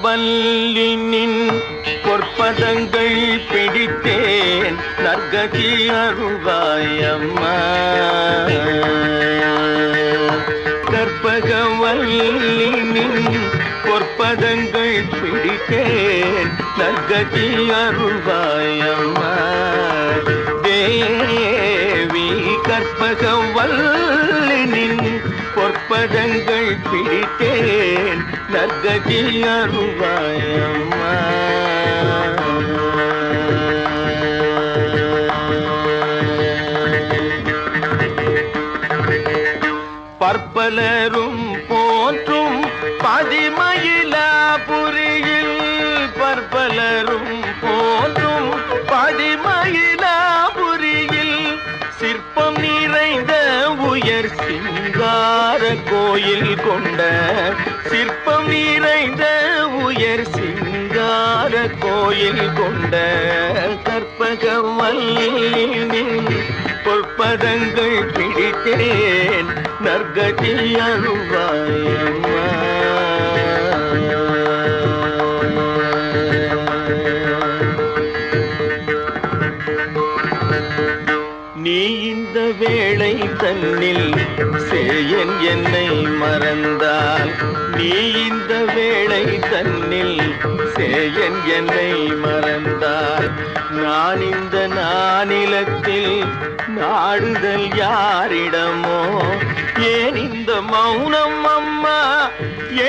கற்பகவல்லினின் பொற்பதங்கள் பிடித்தேன் நற்கதி அருள்வாயம்மா. கற்பகவல்லினின் பொற்பதங்கள் பிடித்தேன் நற்கதி அருள்வாயம்மா. தேவி கற்பகவல்லினின் பொற்பதங்கள் பிடித்தேன் நற்கதி அருள்வாயம்மா. பற்பலரும் போற்றும் பதிமயிலாபுரியில் பற்பலரும் போற்றும் பதிமயிலாபுரியில் சிற்பம் நிறைந்த உயர் சிங்கார கோயில் கொண்ட சிற்பம் நிறைந்த உயர் சிங்கார கோயில் கொண்ட கற்பகவல்லினின் பொற்பதங்கள் பிடித்தேன் நற்கதி அருள்வாயம்மா. நீ இந்த வேளை தன்னில் சேயன் என்னை மறந்தால் நீ இந்த வேளை தன்னில் சேயன் என்னை மறந்தால் நான் இந்த நானிலத்தில் நாடுதல் யாரிடமோ ஏன் இந்த மௌனம் அம்மா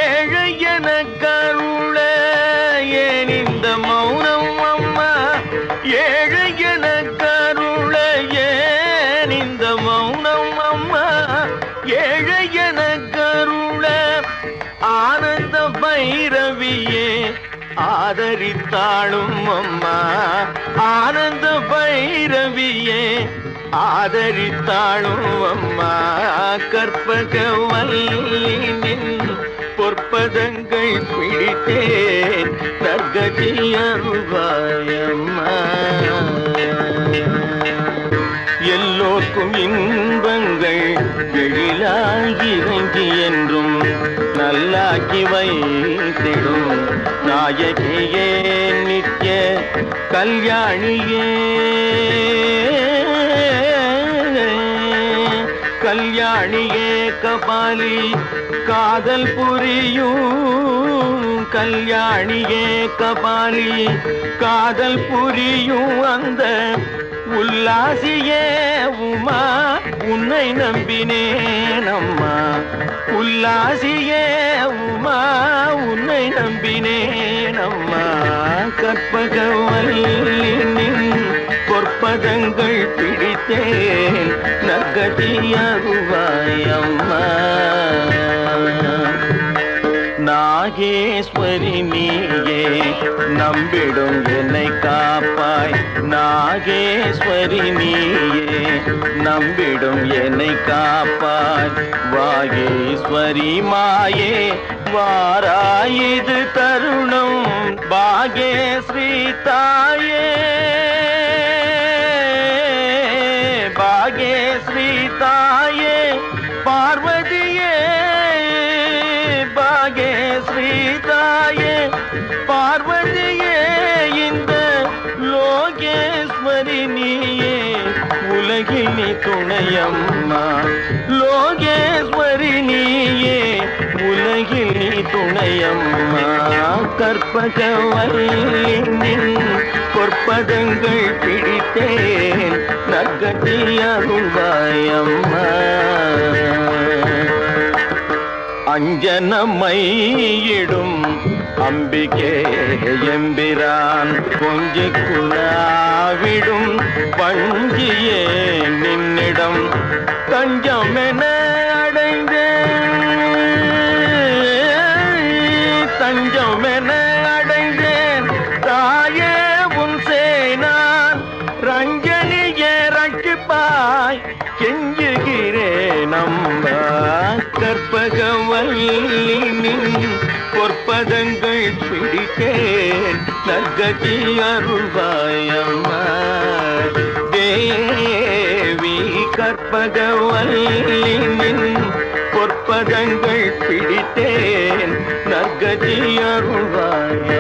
ஏழை என கருள ஏன் இந்த மௌனம் அம்மா ஏழை என கருள ஏன் இந்த மௌனம் அம்மா ஏழை என கருள ஆனந்த பைரவியே ஆதரித்தாளும் அம்மா ஆனந்த பைரவியே ஆதரித்தாளும் அம்மா. கற்பகவல்லினின் பொற்பதங்கள் பிடித்தேன் நற்கதி அருள்வாயம்மா. எல்லோர்க்கும் இன்பங்கள் எழிலாகி இறங்கி என்றும் நல்லாக்கி வைத்திடும் நாயகியே நித்ய கல்யாணியே கல்யாணியே கபாலி காதல் புரியும் கல்யாணியே கபாலி காதல் புரியும் அந்த உல்லாசியே உமா உன்னை நம்பினேன் அம்மா உல்லாசியே உமா உன்னை நம்பினேன் அம்மா. கற்பகவல்லினின் பொற்பதங்கள் பிடித்தேன் நற்கதி அருள்வாயம்மா. நாகேஸ்வரி நீயே நம்பிடும் என்னை காப்பாய் நாகேஸ்வரி நீயே நம்பிடும் என்னை காப்பாய் வாகேஸ்வரி மாயே வாராயிது தருணம் பாகேஸ்ரீ தாயே பாகேஸ்ரீ தாயே பார்வதியே பாகேஸ்ரீ தாயே பார்வதியே இந்த லோகேஸ்வரி நீயே உலகில் நீ துணையம்மா லோகேஸ்வரி நீயே உலகில் நீ துணையம்மா. கற்பகவல்லினின் பொற்பதங்கள் பிடித்தேன் நற்கதி அருள்வாயம்மா. அஞ்சனமையிடும் அம்பிகே எம்பிரான் கொஞ்சி குழாவிடும் பஞ்சியே நின்னிடம் தஞ்சமென அடைந்தேன் தஞ்சமென அடைந்தேன் தாயே உன் சேனான் ரஞ்சனியே ரட்சிப்பாய் கெஞ்சுகிறேன் அம்பா. கற்பகவல்லினின் பொற்பதங்கள் பிடித்தேன் நற்கதி அருள்வாயம்மா. தேவி கற்பகவல்லினின் பொற்பதங்கள் பிடித்தேன் நற்கதி அருள்வாய்